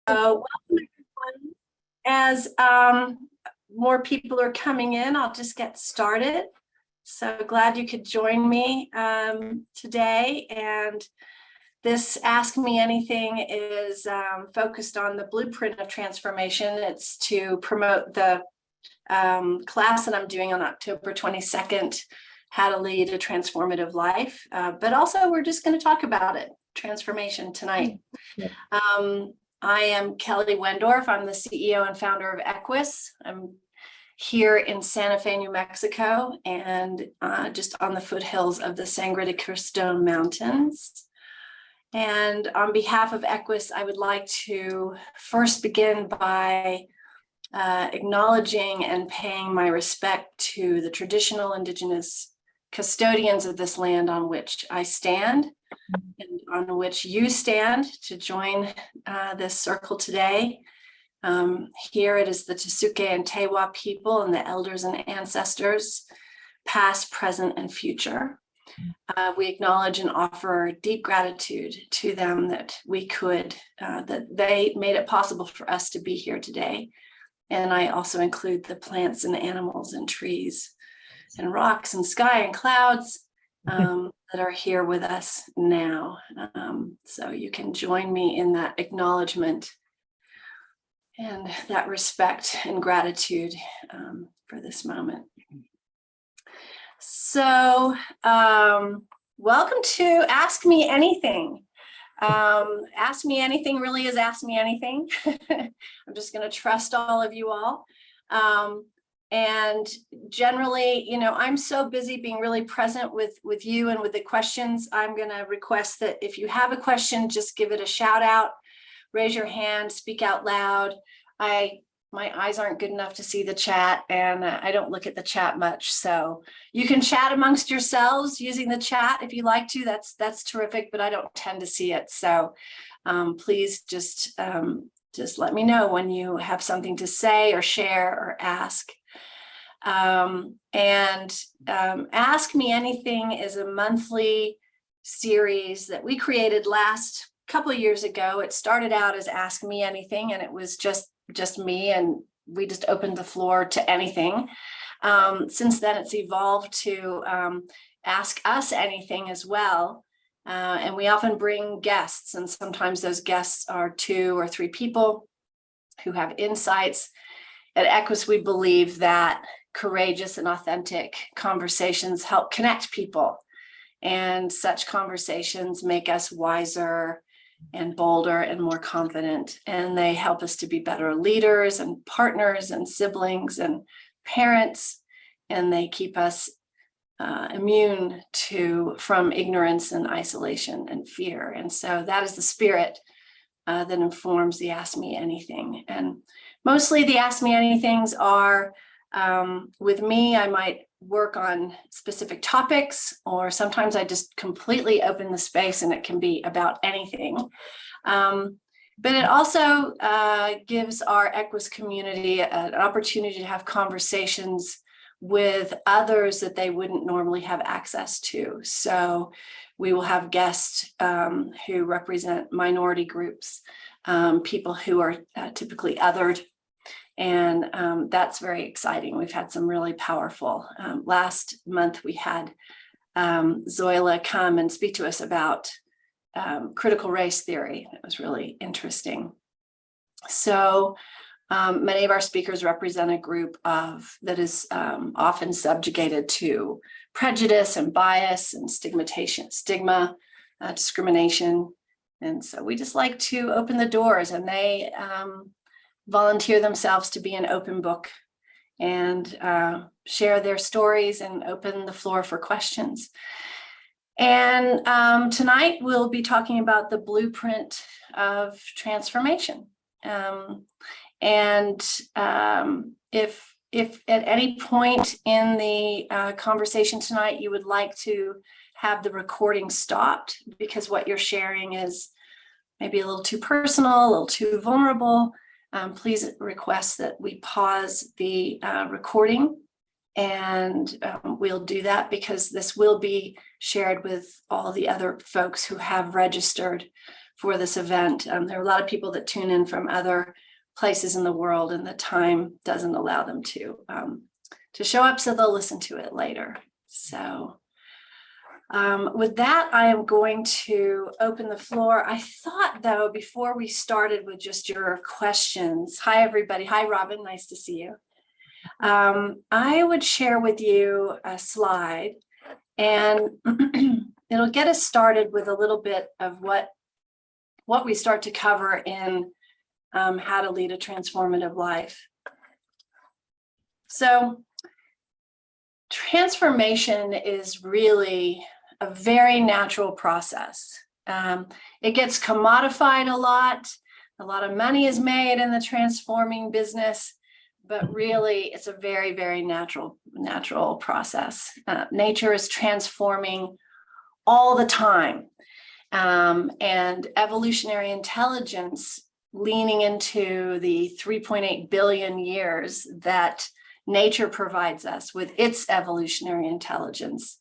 Welcome everyone. As more people are coming in, I'll just get started. So glad you could join me today. And this Ask Me Anything is focused on the blueprint of transformation. It's to promote the class that I'm doing on October 22nd, How to Lead a Transformative Life. But also we're just going to talk about it, transformation tonight. I am Kelly Wendorf. I'm the CEO and founder of EQUUS. I'm here in Santa Fe, New Mexico, and just on the foothills of the Sangre de Cristo Mountains. And on behalf of EQUUS, I would like to first begin by acknowledging and paying my respect to the traditional indigenous custodians of this land on which I stand and on which you stand to join this circle today. Here it is the Tsuke and Tewa people and the elders and ancestors, past, present, and future. We acknowledge and offer deep gratitude to them that that they made it possible for us to be here today. And I also include the plants and animals and trees and rocks and sky and clouds that are here with us now. So you can join me in that acknowledgement and that respect and gratitude for this moment. So welcome to Ask Me Anything. Ask Me Anything really is Ask Me Anything. I'm just going to trust all of you all. And generally, I'm so busy being really present with you and with the questions. I'm going to request that if you have a question, just give it a shout out, raise your hand, speak out loud. My eyes aren't good enough to see the chat, and I don't look at the chat much. So you can chat amongst yourselves using the chat if you like to. That's terrific, but I don't tend to see it. So please just let me know when you have something to say or share or ask. Ask Me Anything is a monthly series that we created last couple of years ago. It started out as Ask Me Anything, and it was just me, and we just opened the floor to anything. Since then, it's evolved to Ask Us Anything as well. And we often bring guests, and sometimes those guests are 2 or 3 people who have insights. At EQUUS, we believe that courageous and authentic conversations help connect people. And such conversations make us wiser and bolder and more confident. And they help us to be better leaders and partners and siblings and parents. And they keep us immune from ignorance and isolation and fear. And so that is the spirit that informs the Ask Me Anything. And mostly the Ask Me Anythings are with me. I might work on specific topics, or sometimes I just completely open the space and it can be about anything. But it also gives our EQUUS community an opportunity to have conversations with others that they wouldn't normally have access to. So we will have guests who represent minority groups, people who are typically othered. And that's very exciting. We've had some really powerful. Last month, we had Zoila come and speak to us about critical race theory. It was really interesting. So many of our speakers represent a group that is often subjugated to prejudice and bias and stigma, discrimination. And so we just like to open the doors, and they volunteer themselves to be an open book and share their stories and open the floor for questions. And tonight we'll be talking about the blueprint of transformation. And if at any point in the conversation tonight you would like to have the recording stopped because what you're sharing is maybe a little too personal, a little too vulnerable, please request that we pause the recording, and we'll do that because this will be shared with all the other folks who have registered for this event. There are a lot of people that tune in from other places in the world, and the time doesn't allow them to show up, so they'll listen to it later. So with that, I am going to open the floor. I thought, though, before we started with just your questions, hi, everybody. Hi, Robin. Nice to see you. I would share with you a slide, and it'll get us started with a little bit of what we start to cover in how to lead a transformative life. So transformation is really a very natural process. It gets commodified a lot. A lot of money is made in the transforming business, but really it's a very, very natural process. Nature is transforming all the time. And evolutionary intelligence, leaning into the 3.8 billion years that nature provides us with its evolutionary intelligence,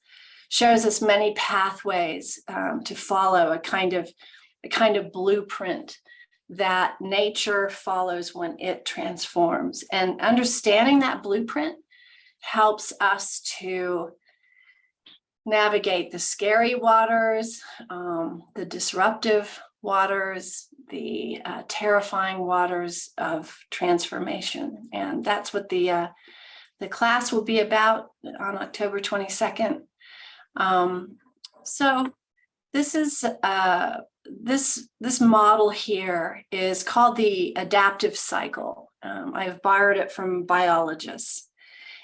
shows us many pathways to follow, a kind of blueprint that nature follows when it transforms. And understanding that blueprint helps us to navigate the scary waters, the disruptive waters, the terrifying waters of transformation. And that's what the class will be about on October 22nd. So this is this model here is called the adaptive cycle. I've borrowed it from biologists.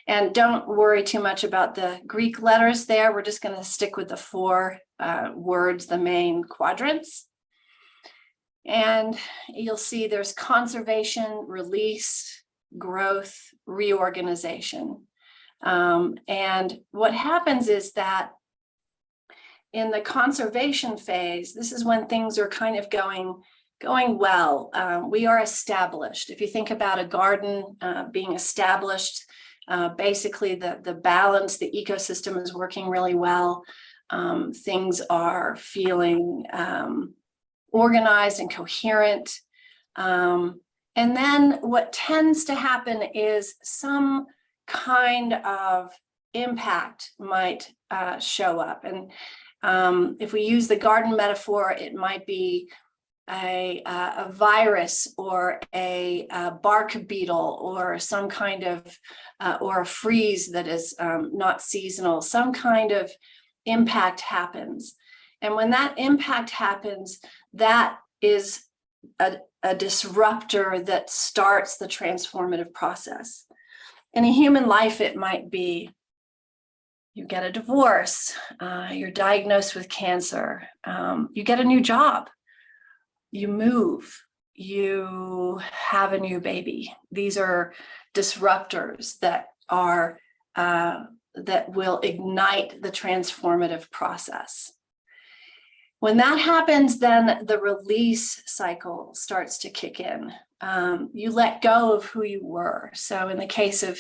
And don't worry too much about the Greek letters there. We're just going to stick with the four words, the main quadrants. And you'll see there's conservation, release, growth, reorganization. And what happens is that in the conservation phase, this is when things are kind of going well. We are established. If you think about a garden being established, basically the balance, the ecosystem is working really well. Things are feeling organized and coherent. And then what tends to happen is some kind of impact might show up. And if we use the garden metaphor, it might be a virus or a bark beetle or some kind of, or a freeze that is not seasonal. Some kind of impact happens. And when that impact happens, that is a disruptor that starts the transformative process. In a human life, it might be you get a divorce, you're diagnosed with cancer, you get a new job, you move, you have a new baby. These are disruptors that are that will ignite the transformative process. When that happens, then the release cycle starts to kick in. You let go of who you were. So in the case of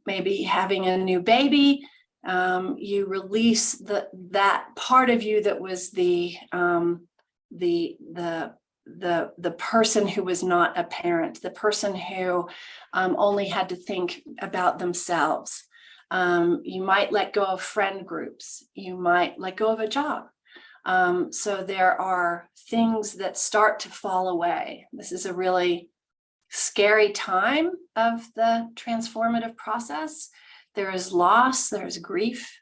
maybe having a new baby, you release that part of you that was the person who was not a parent, the person who only had to think about themselves. You might let go of friend groups. You might let go of a job. So there are things that start to fall away. This is a really scary time of the transformative process. There is loss, there's grief.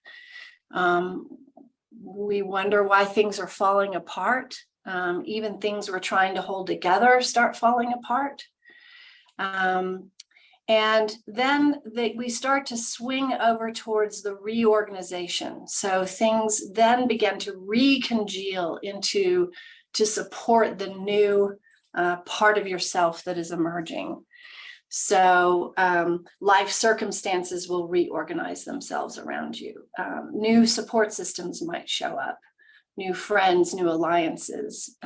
We wonder why things are falling apart. Even things we're trying to hold together start falling apart. And then we start to swing over towards the reorganization. So things then begin to recongeal to support the new part of yourself that is emerging. So life circumstances will reorganize themselves around you. New support systems might show up, new friends, new alliances.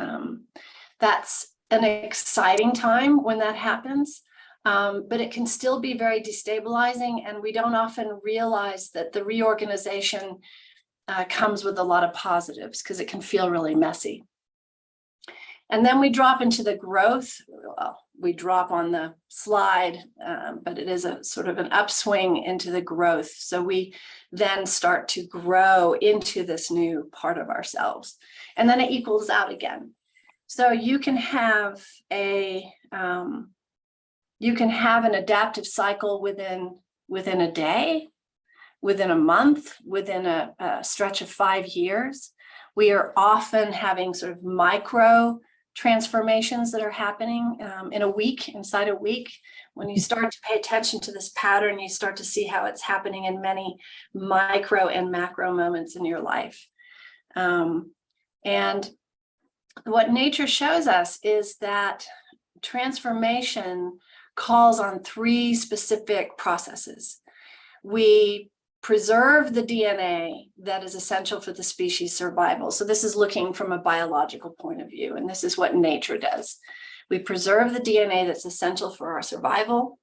That's an exciting time when that happens. But it can still be very destabilizing, and we don't often realize that the reorganization comes with a lot of positives because it can feel really messy. And then we drop into the growth. Well, we drop on the slide, but it is a sort of an upswing into the growth. So we then start to grow into this new part of ourselves. And then it equals out again. So you can have an adaptive cycle within a day, within a month, within a stretch of 5 years. We are often having sort of micro transformations that are happening in a week, inside a week. When you start to pay attention to this pattern, you start to see how it's happening in many micro and macro moments in your life. And what nature shows us is that transformation calls on 3 specific processes. We preserve the DNA that is essential for the species survival. So this is looking from a biological point of view, and this is what nature does. We preserve the DNA that's essential for our survival,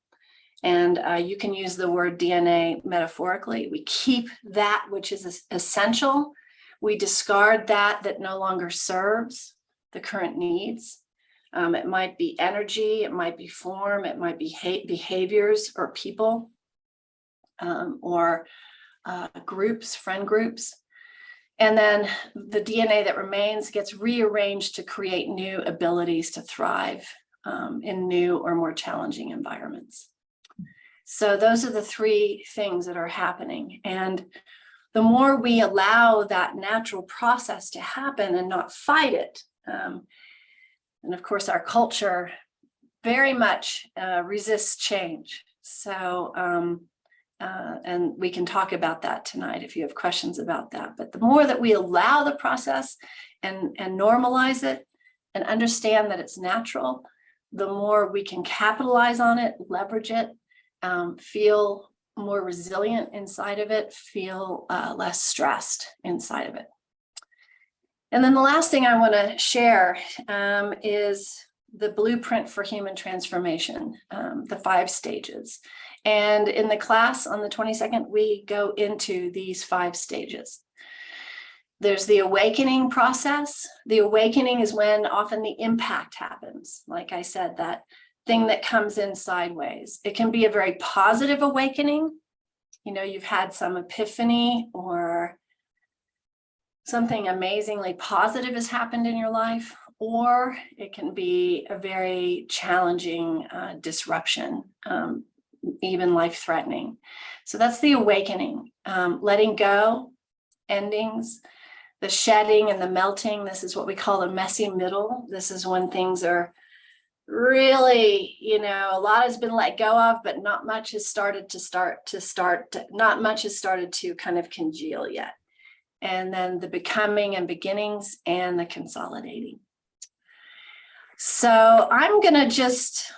and you can use the word DNA metaphorically. We keep that which is essential. We discard that no longer serves the current needs. It might be energy, it might be form, it might be behaviors or people, or groups, friend groups. And then the DNA that remains gets rearranged to create new abilities to thrive in new or more challenging environments. So those are the 3 things that are happening. And the more we allow that natural process to happen and not fight it, and of course, our culture very much resists change. So, and we can talk about that tonight if you have questions about that. But the more that we allow the process and normalize it and understand that it's natural, the more we can capitalize on it, leverage it, feel more resilient inside of it, feel less stressed inside of it. And then the last thing I want to share is the blueprint for human transformation, the 5 stages. And in the class on the 22nd, we go into these 5 stages. There's the awakening process. The awakening is when often the impact happens. Like I said, that thing that comes in sideways. It can be a very positive awakening. You know, you've had some epiphany or something amazingly positive has happened in your life, or it can be a very challenging disruption, even life-threatening. So that's the awakening, letting go, endings, the shedding and the melting. This is what we call the messy middle. This is when things are really, a lot has been let go of, but not much has started to kind of congeal yet. And then the becoming and beginnings and the consolidating. So I'm going to just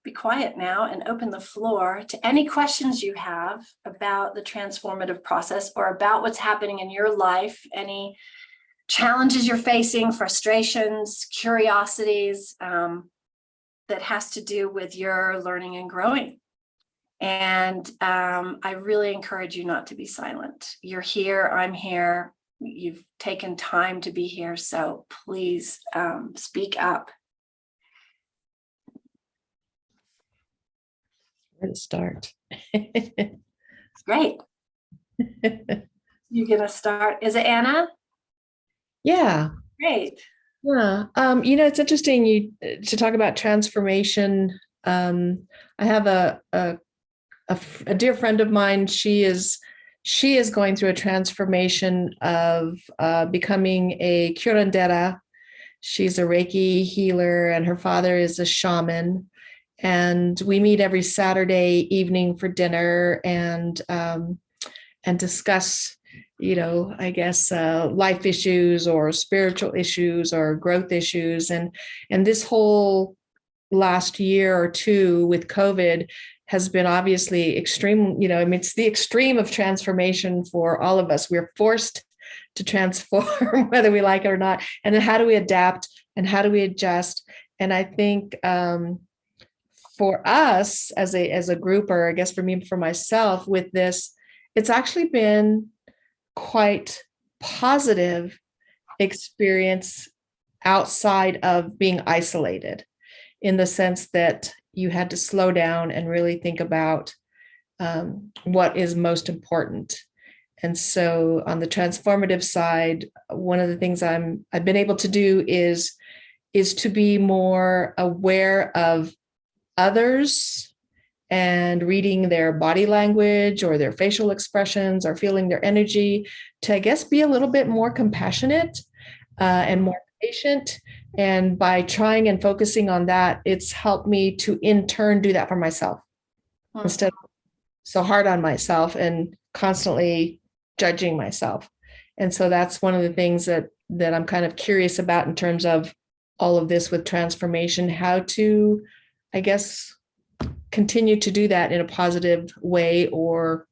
be quiet now and open the floor to any questions you have about the transformative process or about what's happening in your life, any challenges you're facing, frustrations, curiosities that has to do with your learning and growing. And I really encourage you not to be silent. You're here, I'm here, you've taken time to be here, so please speak up. Where to start? Great. You're gonna start. Is it Anna? Yeah. Great. Yeah. It's interesting to talk about transformation. I have a dear friend of mine. She is going through a transformation of becoming a curandera. She's a Reiki healer, and her father is a shaman. And we meet every Saturday evening for dinner and discuss, life issues or spiritual issues or growth issues. And this whole last year or two with COVID has been obviously extreme. It's the extreme of transformation for all of us. We're forced to transform whether we like it or not. And then how do we adapt and how do we adjust? And I think for us as a group, or I guess for me, for myself with this, it's actually been quite positive experience outside of being isolated, in the sense that you had to slow down and really think about what is most important. And so on the transformative side, one of the things I've been able to do is to be more aware of others and reading their body language or their facial expressions or feeling their energy, to, I guess, be a little bit more compassionate and more patient. And by trying and focusing on that, it's helped me to in turn do that for myself, instead of so hard on myself and constantly judging myself. And so that's one of the things that I'm kind of curious about in terms of all of this with transformation, how to, I guess, continue to do that in a positive way, or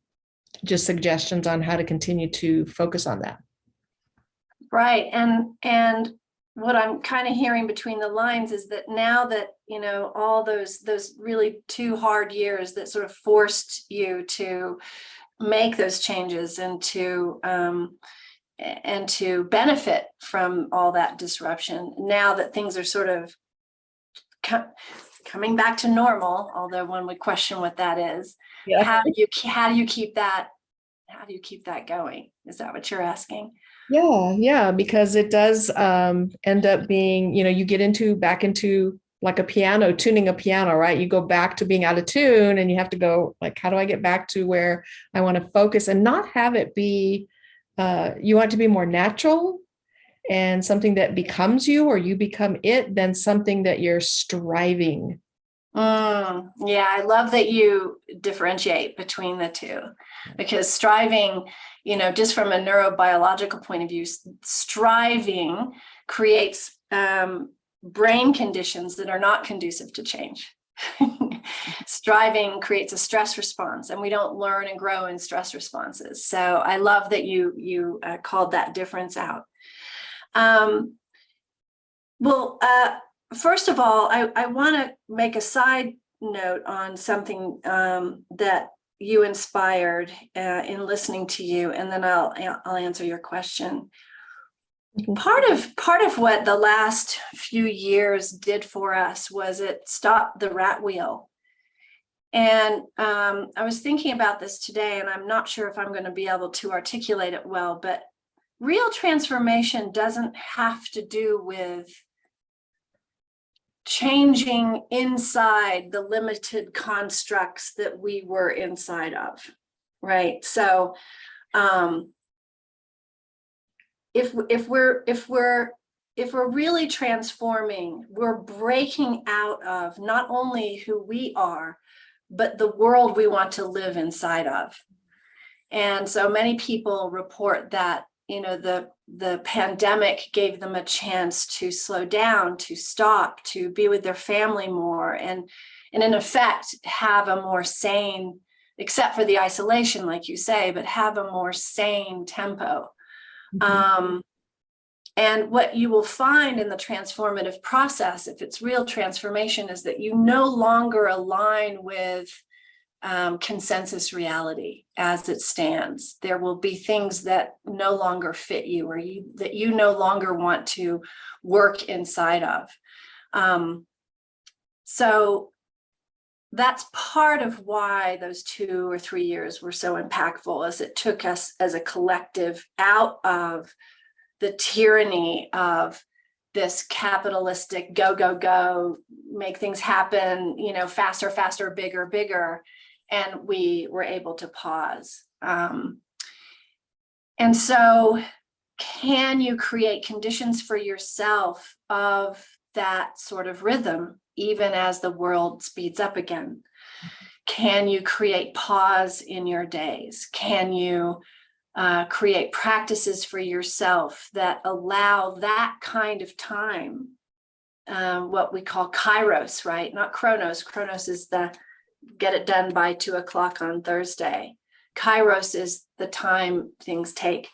just suggestions on how to continue to focus on that. Right. And what I'm kind of hearing between the lines is that now that, you know, all those really 2 hard years that sort of forced you to make those changes and to benefit from all that disruption, now that things are sort of coming back to normal, although one would question what that is, how do you keep that going? Is that what you're asking? Yeah, because it does end up being, you know, you get back into like a piano, tuning a piano, right? You go back to being out of tune, and you have to go like, how do I get back to where I want to focus and not have it be, you want it to be more natural and something that becomes you, or you become it, than something that you're striving. Yeah, I love that you differentiate between the two, because striving, you know, just from a neurobiological point of view, striving creates brain conditions that are not conducive to change. Striving creates a stress response, and we don't learn and grow in stress responses. So I love that you called that difference out. First of all, I want to make a side note on something that you inspired in listening to you, and then I'll answer your question. Part of what the last few years did for us was it stopped the rat wheel. And I was thinking about this today, and I'm not sure if I'm going to be able to articulate it well, but real transformation doesn't have to do with changing inside the limited constructs that we were inside of, right? So if we're really transforming, we're breaking out of not only who we are, but the world we want to live inside of. And so many people report that, you know, the pandemic gave them a chance to slow down, to stop, to be with their family more, and in effect have a more sane, except for the isolation, like you say, but have a more sane tempo. And what you will find in the transformative process, if it's real transformation, is that you no longer align with consensus reality as it stands. There will be things that no longer fit you, or that you no longer want to work inside of. So that's part of why those 2 or 3 years were so impactful, as it took us as a collective out of the tyranny of this capitalistic go, make things happen, you know, faster, bigger. And we were able to pause. And so can you create conditions for yourself of that sort of rhythm, even as the world speeds up again? Can you create pause in your days? Can you create practices for yourself that allow that kind of time, what we call kairos, right? Not chronos. Chronos is the get it done by 2:00 on Thursday. Kairos is the time things take,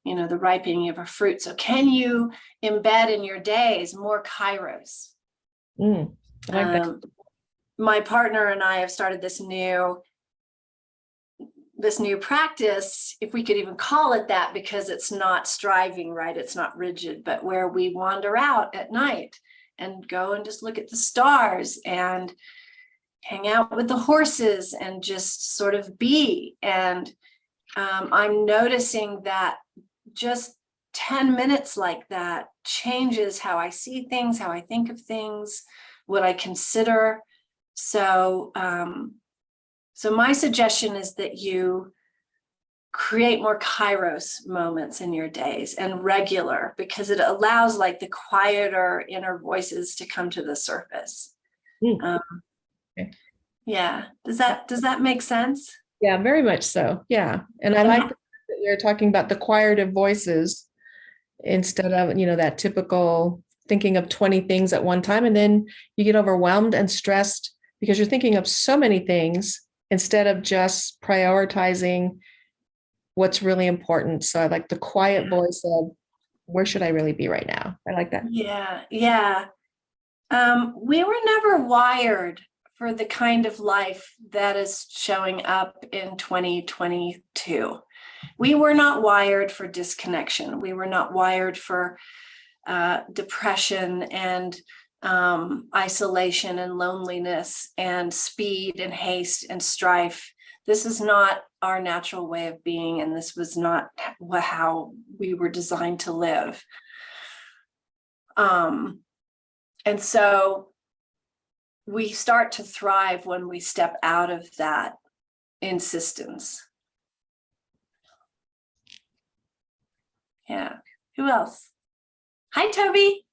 you know, the ripening of a fruit. So can you embed in your days more kairos? I like that. My partner and I have started this new this new practice, if we could even call it that, because it's not striving, right? It's not rigid, but where we wander out at night and go and just look at the stars and hang out with the horses and just sort of be. And I'm noticing that just 10 minutes like that changes how I see things, how I think of things, what I consider. So, so my suggestion is that you create more kairos moments in your days and regular, because it allows like the quieter inner voices to come to the surface. Okay. Yeah. Does that make sense? Yeah, very much so. Yeah. And I like that you're talking about the quieter voices instead of, that typical thinking of 20 things at one time. And then you get overwhelmed and stressed because you're thinking of so many things instead of just prioritizing what's really important. So I like the quiet voice of, where should I really be right now? I like that. Yeah. Yeah. We were never wired for the kind of life that is showing up in 2022. We were not wired for disconnection. We were not wired for depression and isolation and loneliness and speed and haste and strife. This is not our natural way of being, and this was not how we were designed to live. And so we start to thrive when we step out of that insistence. Yeah. Who else? Hi, Toby.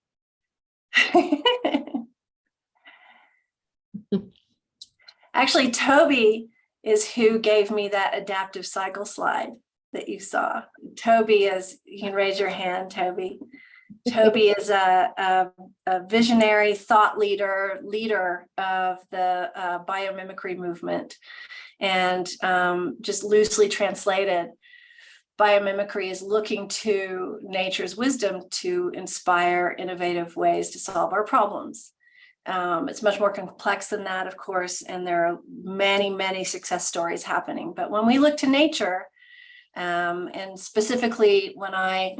Actually, Toby is who gave me that adaptive cycle slide that you saw. Toby is, you can raise your hand, Toby. Toby is a visionary thought leader of the biomimicry movement. And just loosely translated, biomimicry is looking to nature's wisdom to inspire innovative ways to solve our problems. It's much more complex than that, of course, and there are many, many success stories happening. But when we look to nature, and specifically when I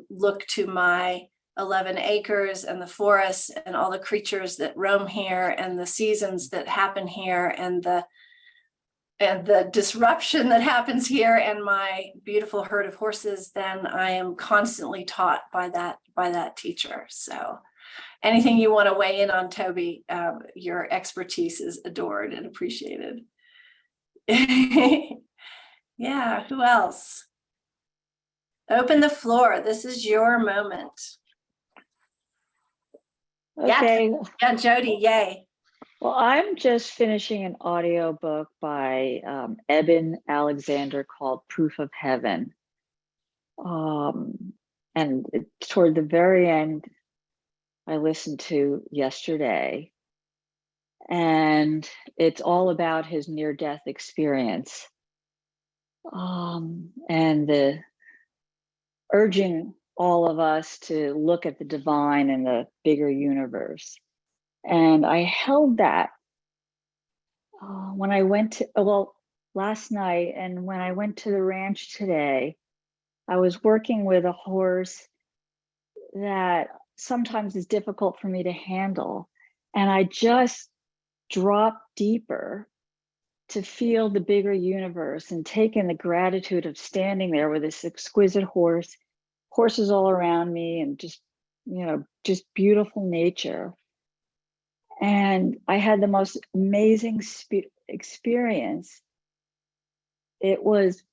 look to my 11 acres and the forests and all the creatures that roam here and the seasons that happen here and the disruption that happens here and my beautiful herd of horses, then I am constantly taught by that teacher. So anything you want to weigh in on, Toby, your expertise is adored and appreciated. Yeah, who else? Open the floor. This is your moment. Okay. Yeah, Jody, yay. Well, I'm just finishing an audiobook by Eben Alexander called Proof of Heaven. And toward the very end, I listened to yesterday, and it's all about his near-death experience. And the urging all of us to look at the divine in the bigger universe. And I held that when I went to, last night, and when I went to the ranch today, I was working with a horse that sometimes is difficult for me to handle. And I just dropped deeper to feel the bigger universe and take in the gratitude of standing there with this exquisite horse, horses all around me, and just beautiful nature. And I had the most amazing experience. It was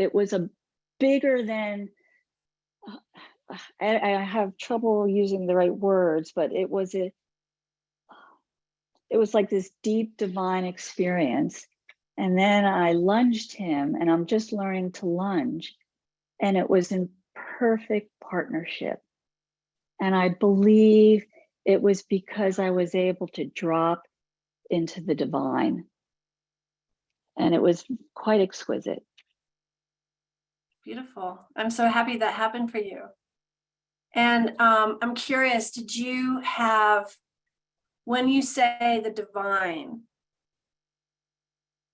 a bigger than, I have trouble using the right words, but it was like this deep divine experience. And then I lunged him, and I'm just learning to lunge. And it was in perfect partnership. And I believe it was because I was able to drop into the divine. And it was quite exquisite. Beautiful. I'm so happy that happened for you. And I'm curious, did you have, when you say the divine,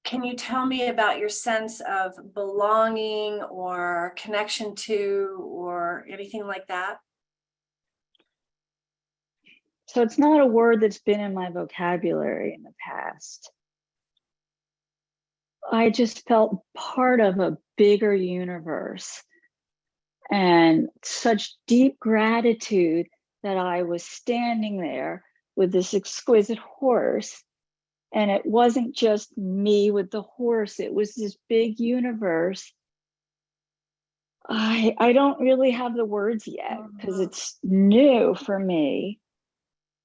can you tell me about your sense of belonging or connection to or anything like that? So it's not a word that's been in my vocabulary in the past. I just felt part of a bigger universe and such deep gratitude that I was standing there with this exquisite horse. And it wasn't just me with the horse, it was this big universe. I don't really have the words yet because it's new for me.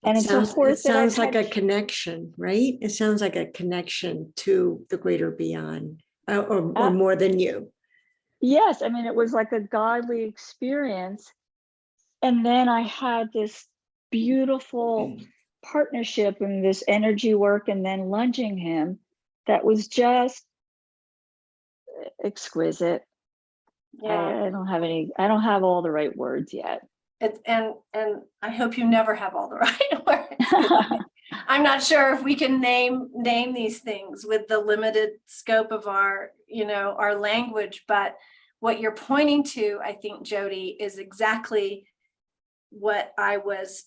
And it's a horse that sounds like a connection, right? It sounds like a connection to the greater beyond, or more than you. Yes, I mean, it was like a godly experience. And then I had this beautiful partnership and this energy work and then lunging him that was just exquisite. Yeah. I don't have all the right words yet. And I hope you never have all the right words. I'm not sure if we can name these things with the limited scope of our, our language, but what you're pointing to, I think, Jody, is exactly what I was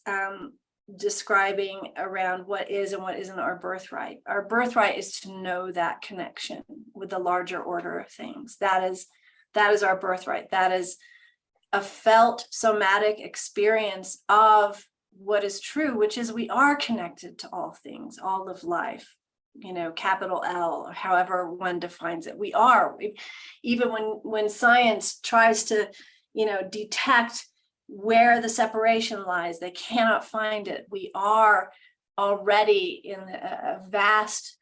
describing around what is and what isn't our birthright. Our birthright is to know that connection with the larger order of things. That is our birthright. That is a felt somatic experience of what is true, which is we are connected to all things, all of life, capital L, or however one defines it. We are, even when science tries to, detect where the separation lies, they cannot find it. We are already in a vast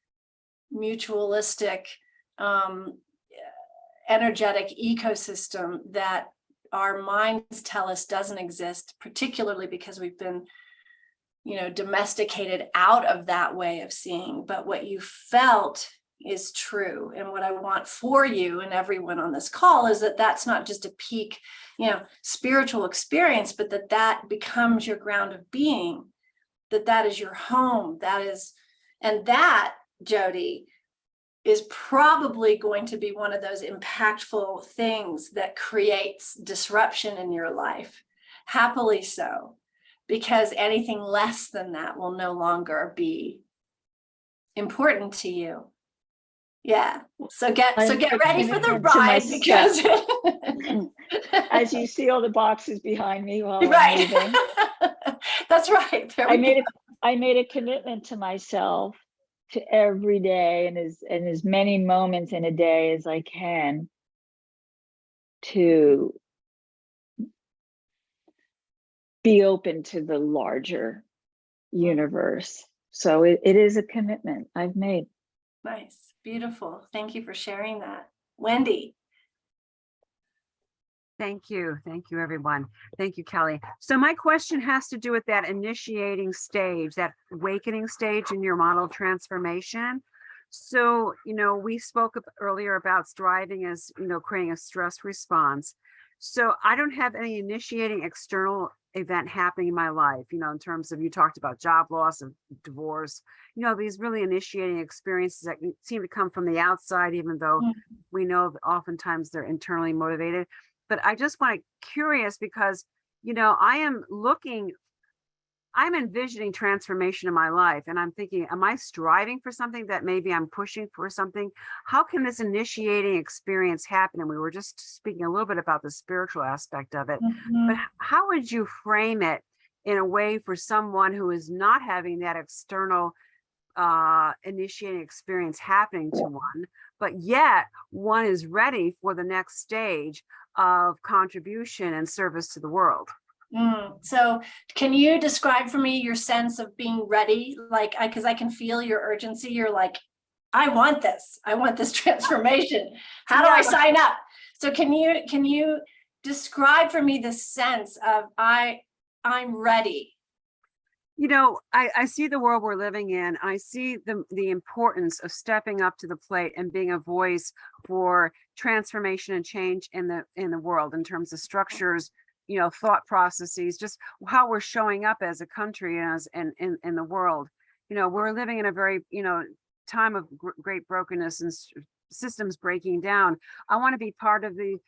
mutualistic, energetic ecosystem that our minds tell us doesn't exist, particularly because we've been, domesticated out of that way of seeing. But what you felt is true. And what I want for you and everyone on this call is that that's not just a peak, spiritual experience, but that becomes your ground of being, that is your home. And that, Jody, is probably going to be one of those impactful things that creates disruption in your life. Happily so, because anything less than that will no longer be important to you. Yeah. So get ready for the ride, because as you see all the boxes behind me while right. I'm moving. That's right. I made a commitment to myself to every day and as many moments in a day as I can to be open to the larger universe. So it is a commitment I've made. Nice. Beautiful. Thank you for sharing that. Wendy. Thank you. Thank you, everyone. Thank you, Kelly. So my question has to do with that initiating stage, that awakening stage in your model transformation. So, we spoke earlier about striving as, creating a stress response. So I don't have any initiating external event happening in my life, in terms of, you talked about job loss and divorce, these really initiating experiences that seem to come from the outside, even though we know that oftentimes they're internally motivated. But I just want to curious because, I'm envisioning transformation in my life, and I'm thinking, am I striving for something that maybe I'm pushing for something? How can this initiating experience happen? And we were just speaking a little bit about the spiritual aspect of it, but how would you frame it in a way for someone who is not having that external initiating experience happening to one, but yet one is ready for the next stage of contribution and service to the world? So can you describe for me your sense of being ready? Because I can feel your urgency. You're like, I want this transformation. How do I sign up? So can you describe for me the sense of I'm ready? I see the world we're living in. I see the importance of stepping up to the plate and being a voice for transformation and change in the world, in terms of structures, thought processes, just how we're showing up as a country and as in the world. We're living in a very, time of great brokenness and systems breaking down, I want to be part of the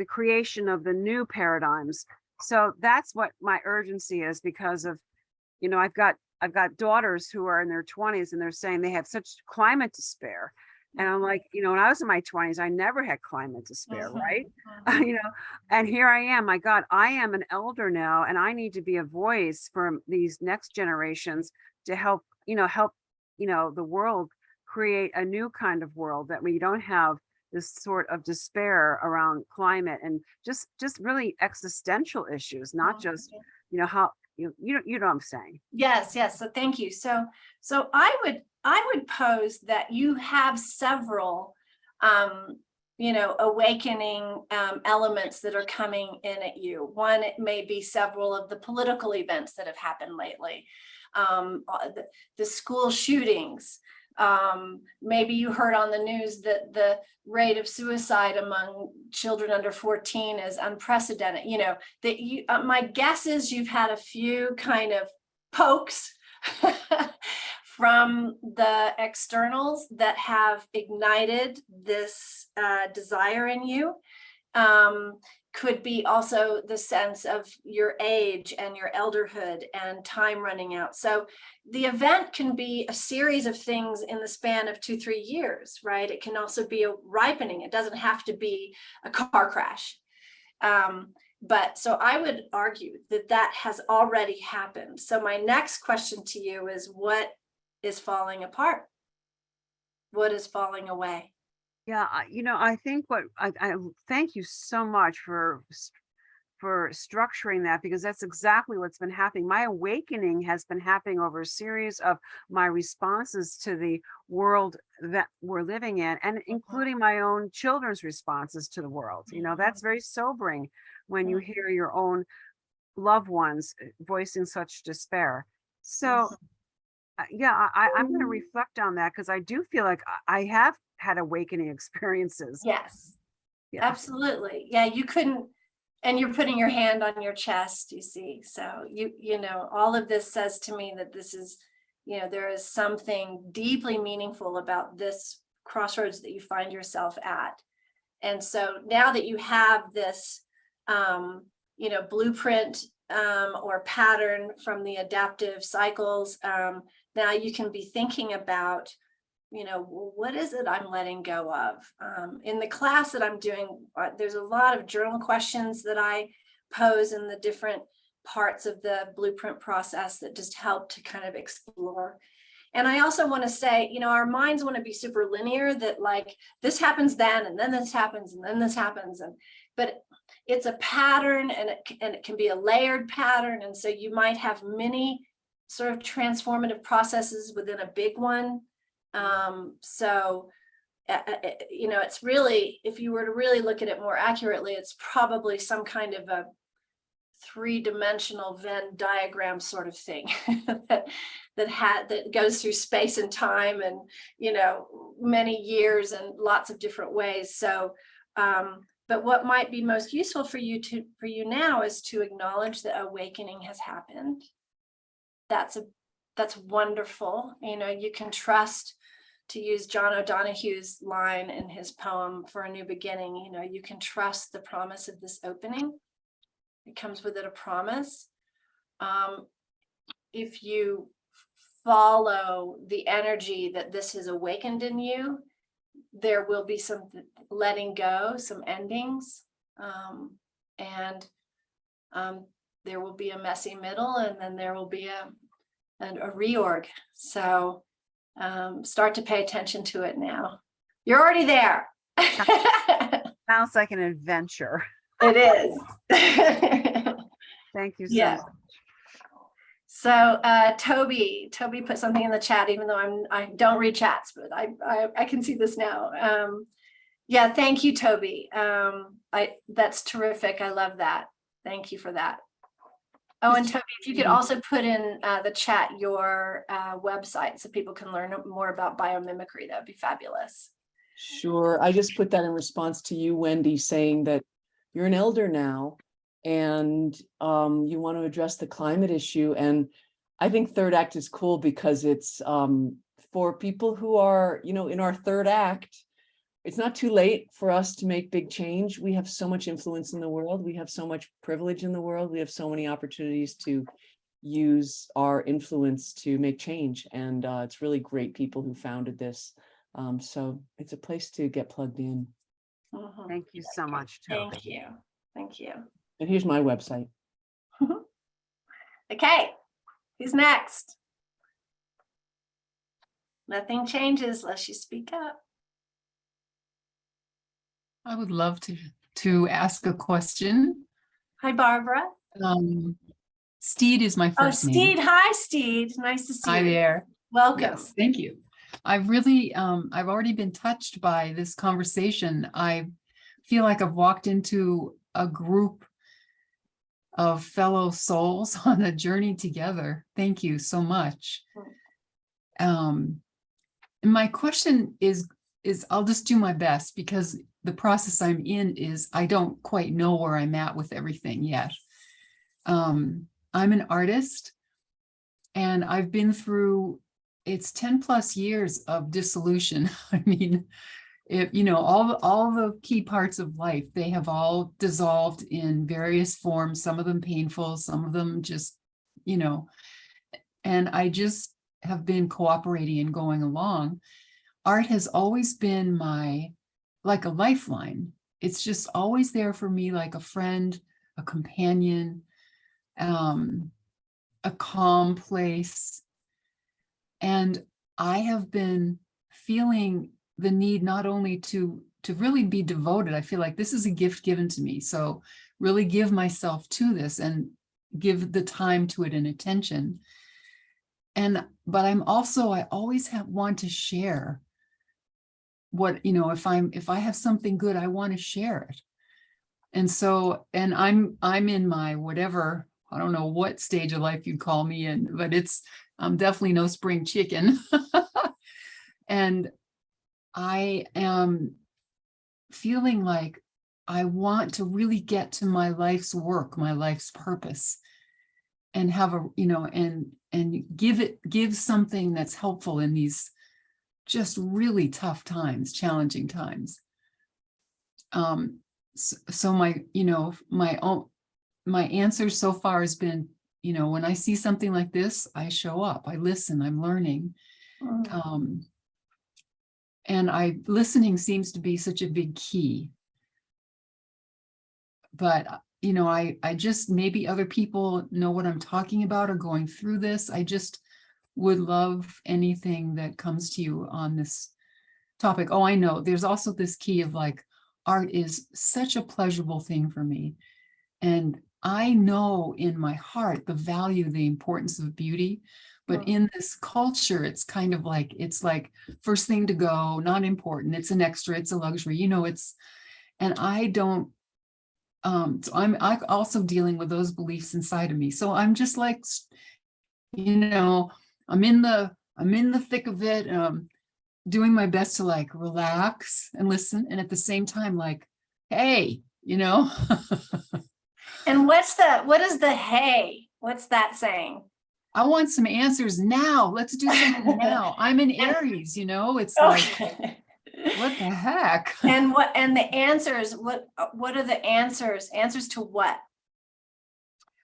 creation of the new paradigms. So that's what my urgency is, because of, you know, I've got daughters who are in their 20s and they're saying they have such climate despair. And I'm like, you know, when I was in my 20s, I never had climate despair, right? You know, and here I am. My God, I am an elder now, and I need to be a voice for these next generations to help the world create a new kind of world, that we don't have this sort of despair around climate and just really existential issues, not just, you know, how you know what I'm saying. Yes, yes. So thank you. So I would pose that you have several awakening elements that are coming in at you. One, it may be several of the political events that have happened lately, the school shootings. Maybe you heard on the news that the rate of suicide among children under 14 is unprecedented. You know, that you, my guess is you've had a few kind of pokes from the externals that have ignited this desire in you. Could be also the sense of your age and your elderhood and time running out. So the event can be a series of things in the span of 2-3 years, right? It can also be a ripening. It doesn't have to be a car crash. But so I would argue that has already happened. So my next question to you is, what is falling apart? What is falling away? Yeah, I think what I thank you so much for structuring that, because that's exactly what's been happening. My awakening has been happening over a series of my responses to the world that we're living in, and including my own children's responses to the world. You know, that's very sobering when you hear your own loved ones voicing such despair. So I'm going to reflect on that, because I do feel like I have had awakening experiences. Yes, absolutely. Yeah, you couldn't, and you're putting your hand on your chest, you see. So you know, all of this says to me that this is, you know, there is something deeply meaningful about this crossroads that you find yourself at. And so now that you have this, blueprint or pattern from the adaptive cycles, now you can be thinking about, you know, what is it I'm letting go of? In the class that I'm doing, there's a lot of journal questions that I pose in the different parts of the blueprint process that just help to kind of explore. And I also want to say, you know, our minds want to be super linear, that like this happens then, and then this happens, and then this happens. But it's a pattern, and it can be a layered pattern. And so you might have many sort of transformative processes within a big one. It's really, if you were to really look at it more accurately, it's probably some kind of a 3-dimensional Venn diagram sort of thing that goes through space and time, and, you know, many years and lots of different ways. So, but what might be most useful for you now is to acknowledge that awakening has happened. That's wonderful. You know, you can trust, to use John O'Donohue's line in his poem For a New Beginning, you know, you can trust the promise of this opening. It comes with it a promise. If you follow the energy that this has awakened in you, there will be some letting go, some endings, and there will be a messy middle, and then there will be a reorg. So start to pay attention to it now. You're already there. Sounds like an adventure. It is. Thank you so much. So Toby put something in the chat, even though I don't read chats, but I can see this now. Thank you, Toby. That's terrific. I love that. Thank you for that. Oh, and Toby, if you could also put in the chat your website so people can learn more about biomimicry, that would be fabulous. Sure. I just put that in response to you, Wendy, saying that you're an elder now, and you want to address the climate issue. And I think Third Act is cool because it's for people who are, in our third act, it's not too late for us to make big change. We have so much influence in the world. We have so much privilege in the world. We have so many opportunities to use our influence to make change. And it's really great people who founded this. So it's a place to get plugged in. Mhm. Thank you so much, Toby. Thank you. Thank you. And here's my website. Okay, who's next? Nothing changes unless you speak up. I would love to ask a question. Hi, Barbara. Steed is my Oh, first name. Steed. Hi, Steed. Nice to see Hi you. there. Welcome. Yes, thank you. I've already been touched by this conversation. I feel like I've walked into a group of fellow souls on a journey together. Thank you so much. And my question is I'll just do my best, because the process I'm in is I don't quite know where I'm at with everything yet. I'm an artist, and I've been through, it's 10 plus years of dissolution. I mean, all the key parts of life, they have all dissolved in various forms, some of them painful, some of them just, and I just have been cooperating and going along. Art has always been like a lifeline. It's just always there for me, like a friend, a companion, a calm place. And I have been feeling the need not only to really be devoted. I feel like this is a gift given to me. So really give myself to this and give the time to it and attention. But I always want to share what, if I have something good, I want to share it. And so, and I'm in my whatever, I don't know what stage of life you'd call me in, but I'm definitely no spring chicken. And I am feeling like I want to really get to my life's work, my life's purpose, and have and give something that's helpful in these just really tough times, challenging times. So my answer so far has been, when I see something like this, I show up, I listen, I'm learning. And listening seems to be such a big key. But, I just, maybe other people know what I'm talking about or going through this. I just would love anything that comes to you on this topic. Oh, I know. There's also this key of like, art is such a pleasurable thing for me. And I know in my heart the value, the importance of beauty. But in this culture, it's kind of like, it's like first thing to go, not important. It's an extra, it's a luxury, and I don't, so I'm also dealing with those beliefs inside of me. So I'm just like, I'm in the thick of it, doing my best to like relax and listen. And at the same time, like, hey, And what is the hey? What's that saying? I want some answers now. Let's do something now. I'm in Aries, it's like, what the heck? And the answers, what are the answers? Answers to what?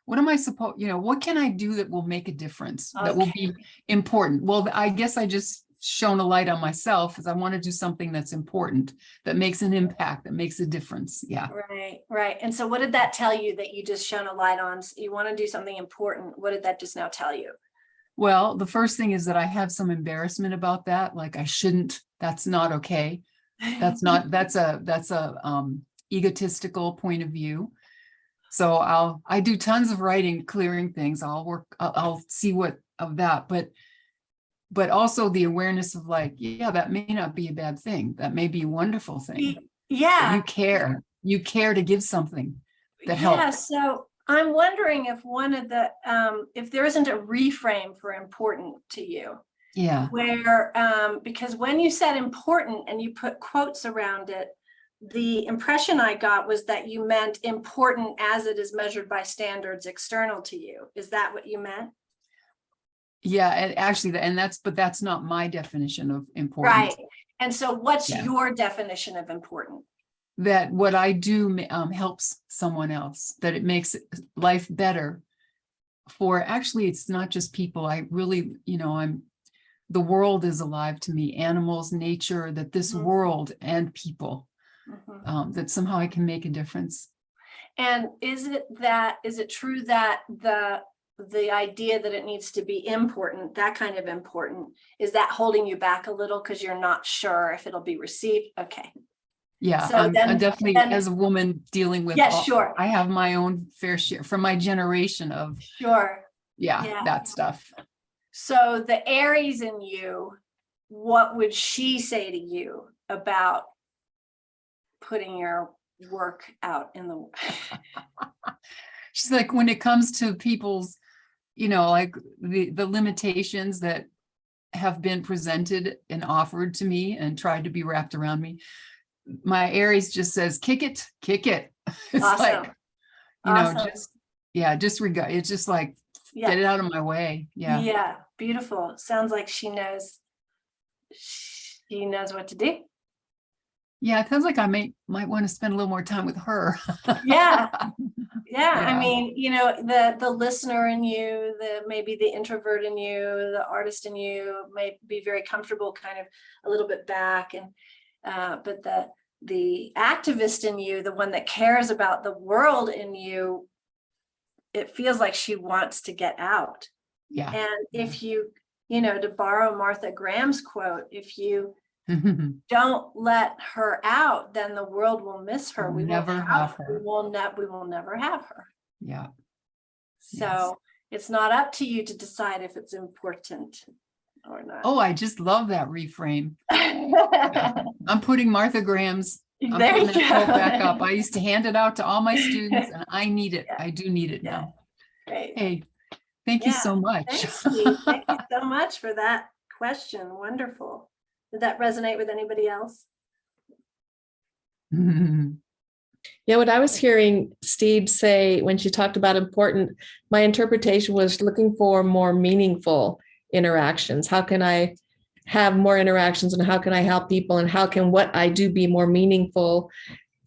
What am I supposed, what can I do that will make a difference, that will be important? Well, I guess I just shone a light on myself, as I want to do something that's important, that makes an impact, that makes a difference. Yeah. Right. And so what did that tell you that you just shone a light on? You want to do something important. What did that just now tell you? Well, the first thing is that I have some embarrassment about that. Like I shouldn't, that's not okay. That's a egotistical point of view. So I do tons of writing, clearing things. I'll see what of that, but also the awareness of like, yeah, that may not be a bad thing. That may be a wonderful thing. Yeah. You care to give something that helps. Yeah. So I'm wondering if if there isn't a reframe for important to you. Yeah. Where, because when you said important and you put quotes around it, the impression I got was that you meant important as it is measured by standards external to you. Is that what you meant? Yeah, and actually, but that's not my definition of important. Right. And so what's Yeah. your definition of important? That what I do helps someone else, that it makes life better for, actually, it's not just people. I really, the world is alive to me, animals, nature, that this Mhm. world and people, Mhm. that somehow I can make a difference. And is it true that the idea that it needs to be important, that kind of important, is that holding you back a little because you're not sure if it'll be received? Okay. Yeah, So I'm then- definitely, then- as a woman dealing with, Yeah, sure. I have my own fair share from my generation of, Sure. yeah, that stuff. So the Aries in you, what would she say to you about putting your work out in the She's like, when it comes to people's, like the limitations that have been presented and offered to me and tried to be wrapped around me, my Aries just says, kick it. It's Awesome. like, Awesome. disregard. It's just like, Yeah. get it out of my way. Yeah. Yeah, beautiful. Sounds like she knows what to do. Yeah, it sounds like I might want to spend a little more time with her. Yeah. Yeah. I Yeah. mean, the listener in you, maybe the introvert in you, the artist in you may be very comfortable kind of a little bit back, and but the activist in you, the one that cares about the world in you, it feels like she wants to get out. Yeah. And if you, to borrow Martha Graham's quote, if you don't let her out, then the world will miss her. We'll We never won't have her. her. We will never have her. Yeah. So it's not up to you to decide if it's important or not. Oh, I just love that reframe. I'm putting Martha Graham's, I'm There putting you that quote go. back up. I used to hand it out to all my students and I need it. Yeah. I do need it Yeah. now. Great. Hey, thank you Yeah. so much. Thanks, Steve. Thank you so much for that question. Wonderful. Did that resonate with anybody else? Yeah, what I was hearing Steve say when she talked about important, my interpretation was looking for more meaningful interactions. How can I have more interactions, and how can I help people, and how can what I do be more meaningful?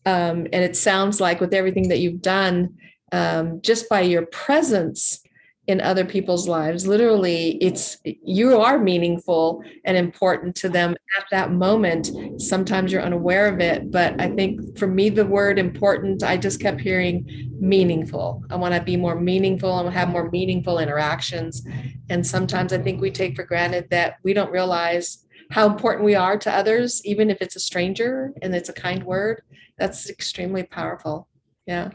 And it sounds like with everything that you've done, just by your presence in other people's lives, literally, you are meaningful and important to them at that moment. Sometimes you're unaware of it, but I think for me, the word important, I just kept hearing meaningful. I want to be more meaningful. I want to have more meaningful interactions. And sometimes I think we take for granted that we don't realize how important we are to others, even if it's a stranger and it's a kind word. That's extremely powerful. Yeah.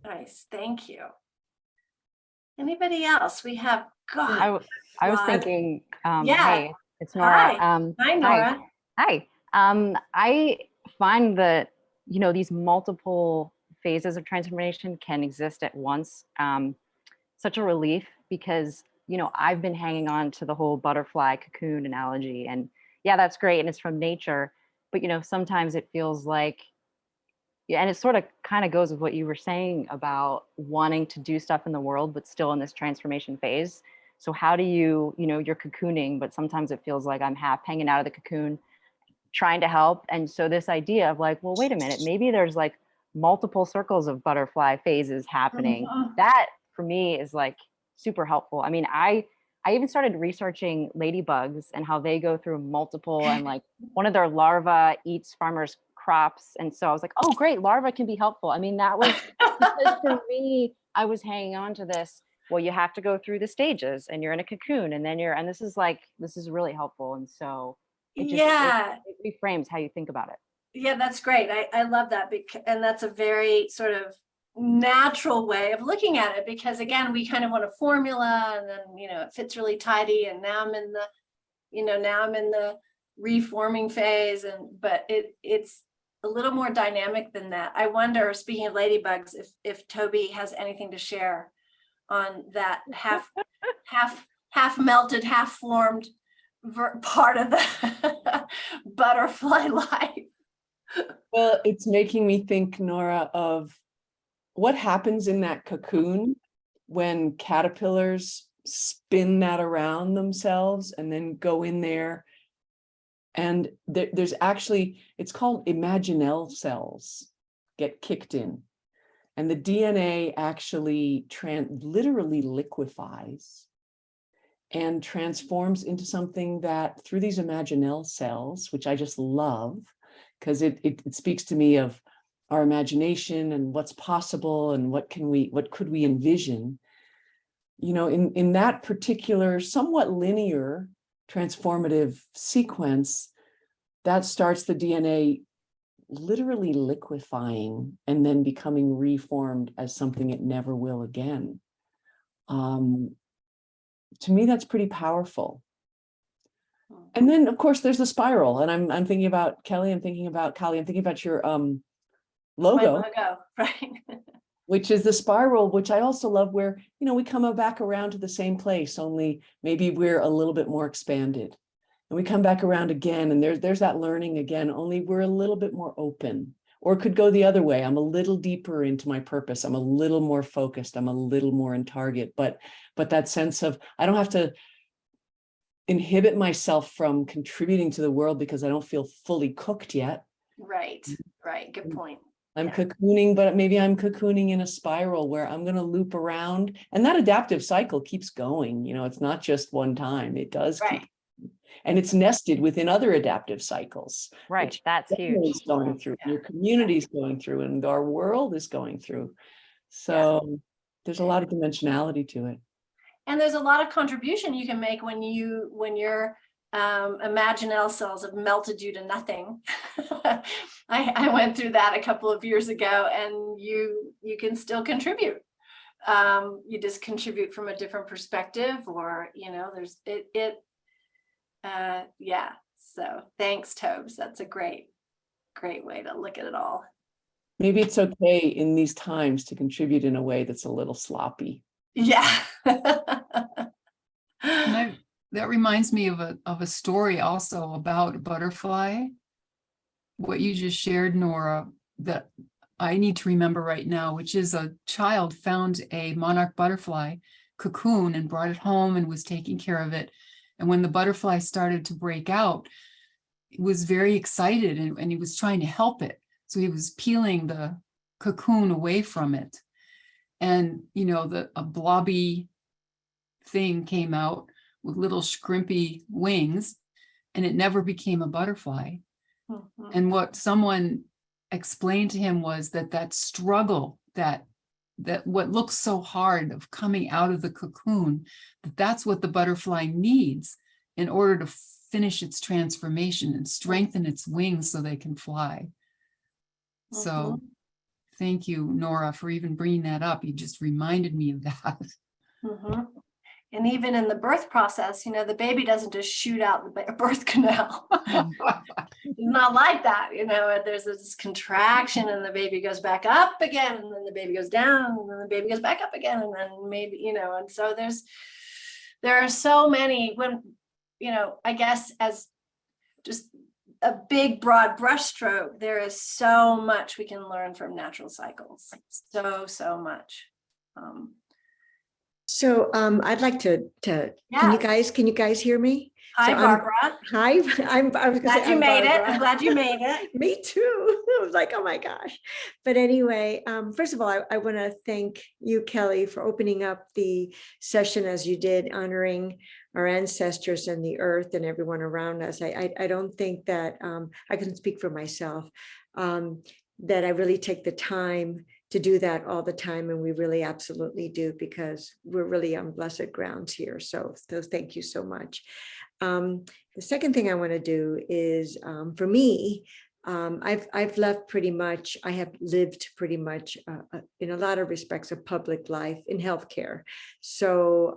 Nice. Thank you. Anybody else? We have God. I was Rod. thinking, Yeah. hey, it's Nora. Hi, Nora. Hi. I find that, these multiple phases of transformation can exist at once. Such a relief because, I've been hanging on to the whole butterfly cocoon analogy, and yeah, that's great. And it's from nature, but, sometimes it feels like, yeah, and it sort of kind of goes with what you were saying about wanting to do stuff in the world, but still in this transformation phase. So how do you, you're cocooning, but sometimes it feels like I'm half hanging out of the cocoon, trying to help. And so this idea of like, well, wait a minute, maybe there's like multiple circles of butterfly phases happening. That for me is like super helpful. I mean, I even started researching ladybugs and how they go through multiple, and like one of their larvae eats farmers' crops. And so I was like, oh, great, larvae can be helpful. I mean, that was because for me, I was hanging on to this. Well, you have to go through the stages and you're in a cocoon, and then and this is really helpful. And so it just, it reframes how you think about it. Yeah, that's great. I love that. And that's a very sort of natural way of looking at it, because again, we kind of want a formula, and then, it fits really tidy. And now I'm in the reforming phase, but it's a little more dynamic than that. I wonder, speaking of ladybugs, if Toby has anything to share on that half melted, half formed part of the butterfly life. Well, it's making me think, Nora, of what happens in that cocoon when caterpillars spin that around themselves and then go in there. And there's actually, it's called imaginal cells get kicked in. And the DNA actually literally liquefies and transforms into something that through these imaginal cells, which I just love, because it speaks to me of our imagination and what's possible and what could we envision. You know, in that particular somewhat linear transformative sequence, that starts the DNA literally liquefying and then becoming reformed as something it never will again. To me, that's pretty powerful. And then, of course, there's the spiral, and I'm thinking about Kelly. I'm thinking about Kali. I'm thinking about your My logo, logo, right? which is the spiral, which I also love, where, you know, we come back around to the same place, only maybe we're a little bit more expanded. And we come back around again, and there's that learning again, only we're a little bit more open. Or it could go the other way. I'm a little deeper into my purpose. I'm a little more focused. I'm a little more in target. But that sense of, I don't have to inhibit myself from contributing to the world because I don't feel fully cooked yet. Right, right. Good point. I'm Yeah. cocooning, but maybe I'm cocooning in a spiral where I'm going to loop around, and that adaptive cycle keeps going. You know, it's not just one time. It does Right. keep, and it's nested within other adaptive cycles. Right. that That's your family huge. is going through, Yeah. your community is going through, and our world is going through. So there's a lot of dimensionality to it. And there's a lot of contribution you can make when your imaginal cells have melted you to nothing. I went through that a couple of years ago, and you can still contribute. You just contribute from a different perspective, or, you know, there's yeah. So thanks, Tobes. That's a great way to look at it all. Maybe it's okay in these times to contribute in a way that's a little sloppy. Yeah. And that reminds me of a story also about a butterfly. What you just shared, Nora, that I need to remember right now, which is a child found a monarch butterfly cocoon and brought it home and was taking care of it. And when the butterfly started to break out, he was very excited, and he was trying to help it. So he was peeling the cocoon away from it. And, you know, a blobby thing came out with little scrimpy wings, and it never became a butterfly. Mhm. And what someone explained to him was that struggle, that what looks so hard of coming out of the cocoon, that's what the butterfly needs in order to finish its transformation and strengthen its wings so they can fly. So thank you, Nora, for even bringing that up. You just reminded me of that. Mhm. And even in the birth process, you know, the baby doesn't just shoot out the birth canal. It's not like that, you know. There's this contraction, and the baby goes back up again, and then the baby goes down, and then the baby goes back up again, and then maybe, you know. And so there are so many, when, you know, I guess as just a big broad brushstroke, there is so much we can learn from natural cycles. So much. So I'd like to can Yes. you guys hear me? Hi, So Barbara. Hi, I was gonna Glad say, you I'm made it. Barbara. I'm glad you made it. Me too. I was like, oh my gosh. But anyway, first of all, I want to thank you, Kelly, for opening up the session as you did, honoring our ancestors and the earth and everyone around us. I don't think that I can speak for myself, that I really take the time to do that all the time. And we really absolutely do, because we're really on blessed grounds here. So thank you so much. The second thing I want to do is, for me, I've left pretty much, I have lived pretty much in a lot of respects a public life in healthcare. So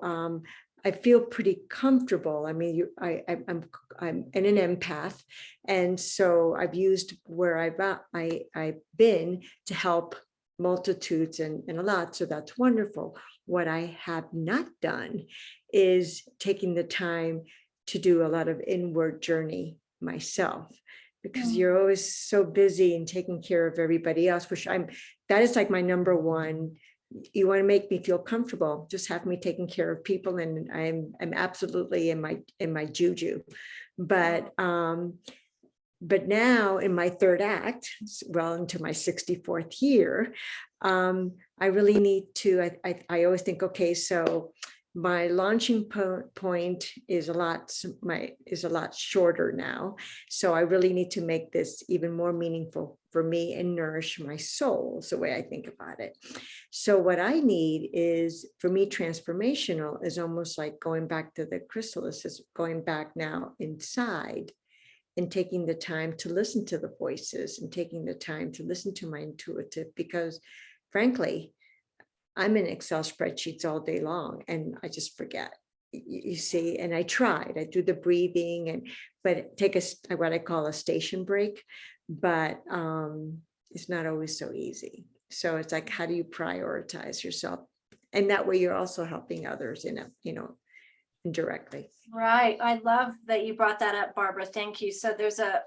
I feel pretty comfortable. I mean, I'm an empath, and so I've used where I've been to help multitudes and a lot. So that's wonderful. What I have not done is taking the time to do a lot of inward journey myself, because you're always so busy and taking care of everybody else, that is like my number one you want to make me feel comfortable, just have me taking care of people, and I'm absolutely in my juju. But now in my third act, well into my 64th year, I really need to, I always think, okay, so my launching point is a lot shorter now. So I really need to make this even more meaningful for me and nourish my soul, is the way I think about it. So what I need is, for me, transformational is almost like going back to the chrysalis, is going back now inside and taking the time to listen to the voices and taking the time to listen to my intuitive, because frankly, I'm in Excel spreadsheets all day long and I just forget, you see, and I do the breathing but take what I call a station break, but it's not always so easy. So it's like, how do you prioritize yourself? And that way you're also helping others indirectly. Right. I love that you brought that up, Barbara. Thank you. So there's a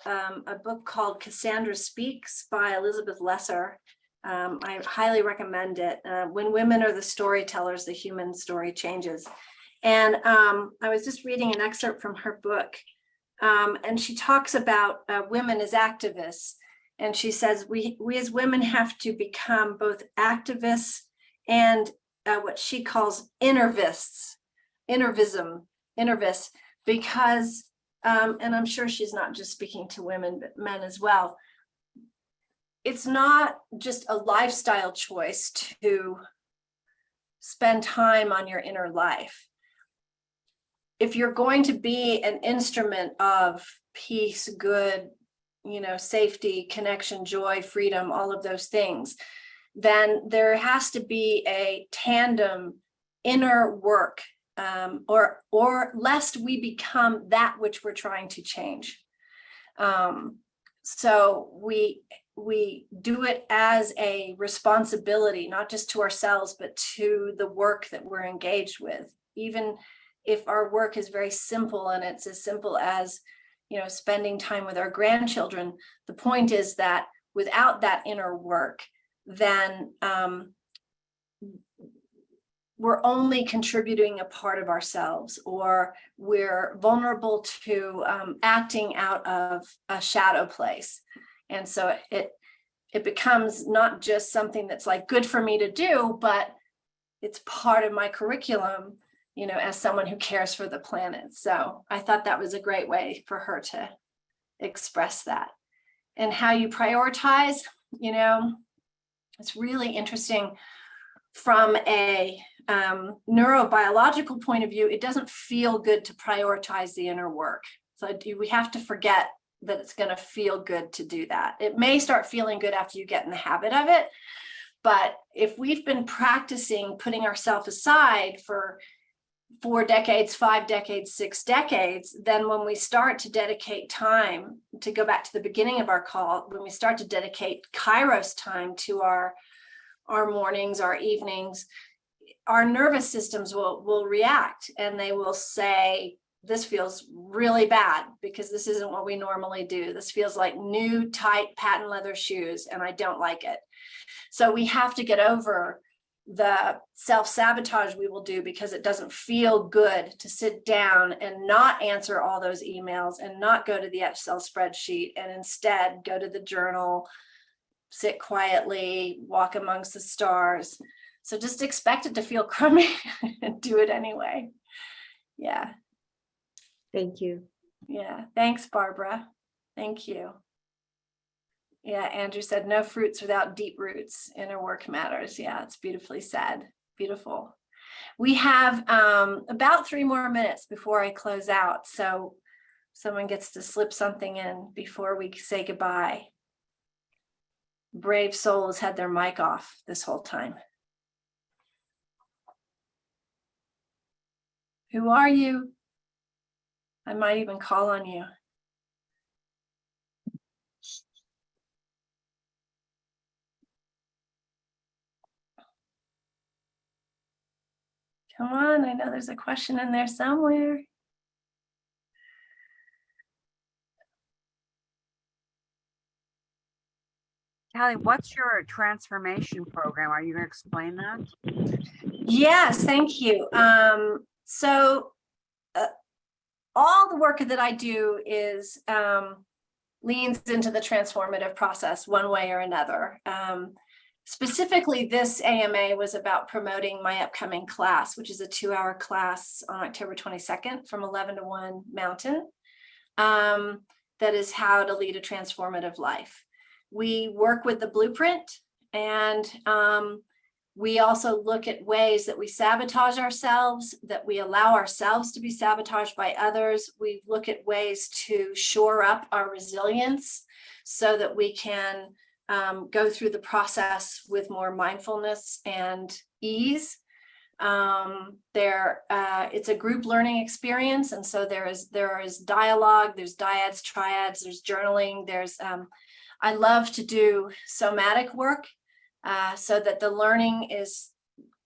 book called Cassandra Speaks by Elizabeth Lesser. I highly recommend it. When women are the storytellers, the human story changes. And I was just reading an excerpt from her book, and she talks about women as activists. And she says, we as women have to become both activists and what she calls innervists, because, and I'm sure she's not just speaking to women, but men as well. It's not just a lifestyle choice to spend time on your inner life. If you're going to be an instrument of peace, good, safety, connection, joy, freedom, all of those things, then there has to be a tandem inner work, or lest we become that which we're trying to change. So we do it as a responsibility, not just to ourselves, but to the work that we're engaged with. Even if our work is very simple and it's as simple as, spending time with our grandchildren, the point is that without that inner work, then we're only contributing a part of ourselves, or we're vulnerable to acting out of a shadow place. And so it becomes not just something that's like good for me to do, but it's part of my curriculum, as someone who cares for the planet. So I thought that was a great way for her to express that. And how you prioritize, it's really interesting from a neurobiological point of view. It doesn't feel good to prioritize the inner work. So we have to forget that it's going to feel good to do that. It may start feeling good after you get in the habit of it. But if we've been practicing putting ourselves aside for 4 decades, 5 decades, 6 decades, then when we start to dedicate time, to go back to the beginning of our call, when we start to dedicate Kairos time to our mornings, our evenings, our nervous systems will react, and they will say, this feels really bad because this isn't what we normally do. This feels like new, tight, patent leather shoes, and I don't like it. So we have to get over the self-sabotage we will do because it doesn't feel good to sit down and not answer all those emails and not go to the Excel spreadsheet, and instead go to the journal, sit quietly, walk amongst the stars. So just expect it to feel crummy and do it anyway. Yeah. Thank you. Yeah. Thanks, Barbara. Thank you. Yeah. Andrew said, no fruits without deep roots. Inner work matters. Yeah. It's beautifully said. Beautiful. We have about 3 more minutes before I close out. So someone gets to slip something in before we say goodbye. Brave souls had their mic off this whole time. Who are you? I might even call on you. Come on, I know there's a question in there somewhere. Callie, what's your transformation program? Are you going to explain that? Yes, thank you. So all the work that I do is leans into the transformative process one way or another. Specifically, this AMA was about promoting my upcoming class, which is a 2-hour class on October 22nd from 11 to 1 Mountain. That is how to lead a transformative life. We work with the blueprint, and we also look at ways that we sabotage ourselves, that we allow ourselves to be sabotaged by others. We look at ways to shore up our resilience so that we can go through the process with more mindfulness and ease. It's a group learning experience, and so there is dialogue, there's dyads, triads, there's journaling, I love to do somatic work so that the learning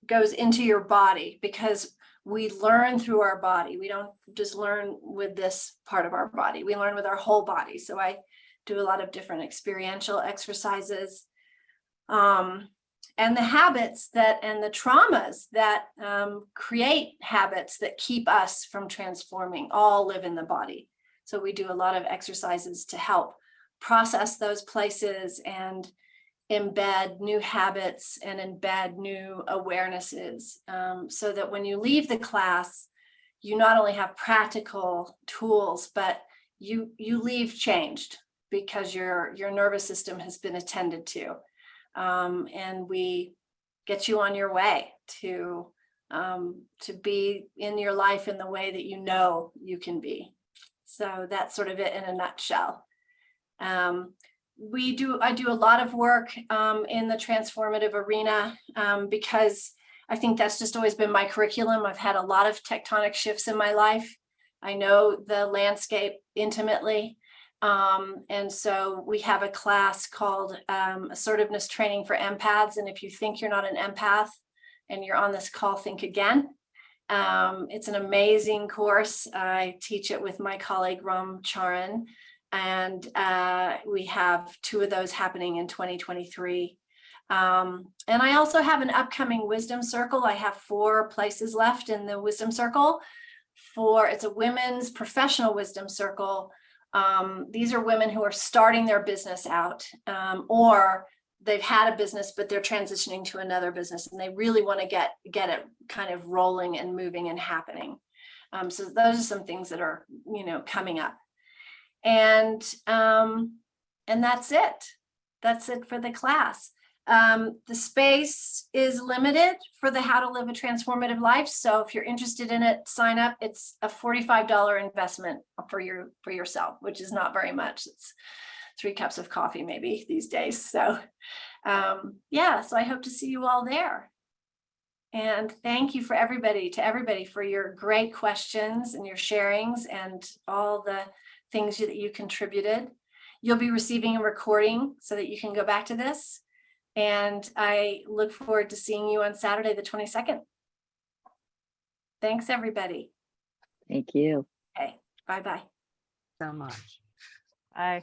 goes into your body, because we learn through our body. We don't just learn with this part of our body, we learn with our whole body. So I do a lot of different experiential exercises. And the habits and the traumas that create habits that keep us from transforming all live in the body. So we do a lot of exercises to help process those places and embed new habits and embed new awarenesses, so that when you leave the class, you not only have practical tools, but you leave changed, because your nervous system has been attended to. And we get you on your way to be in your life in the way that you know you can be. So that's sort of it in a nutshell. I do a lot of work in the transformative arena because I think that's just always been my curriculum. I've had a lot of tectonic shifts in my life. I know the landscape intimately. And so we have a class called Assertiveness Training for Empaths. And if you think you're not an empath and you're on this call, think again. It's an amazing course. I teach it with my colleague Ram Charan, and we have 2 of those happening in 2023. And I also have an upcoming wisdom circle. I have 4 places left in the wisdom circle. It's a women's professional wisdom circle. These are women who are starting their business out, or they've had a business, but they're transitioning to another business, and they really want to get it kind of rolling and moving and happening. So those are some things that are, coming up. And that's it. That's it for the class. The space is limited for the How to Live a Transformative Life. So if you're interested in it, sign up. It's a $45 investment for yourself, which is not very much. It's 3 cups of coffee maybe these days. So so I hope to see you all there. And thank you to everybody for your great questions and your sharings and all the things that you contributed. You'll be receiving a recording so that you can go back to this. And I look forward to seeing you on Saturday, the 22nd. Thanks, everybody. Thank you. Okay, bye-bye. So much. Bye.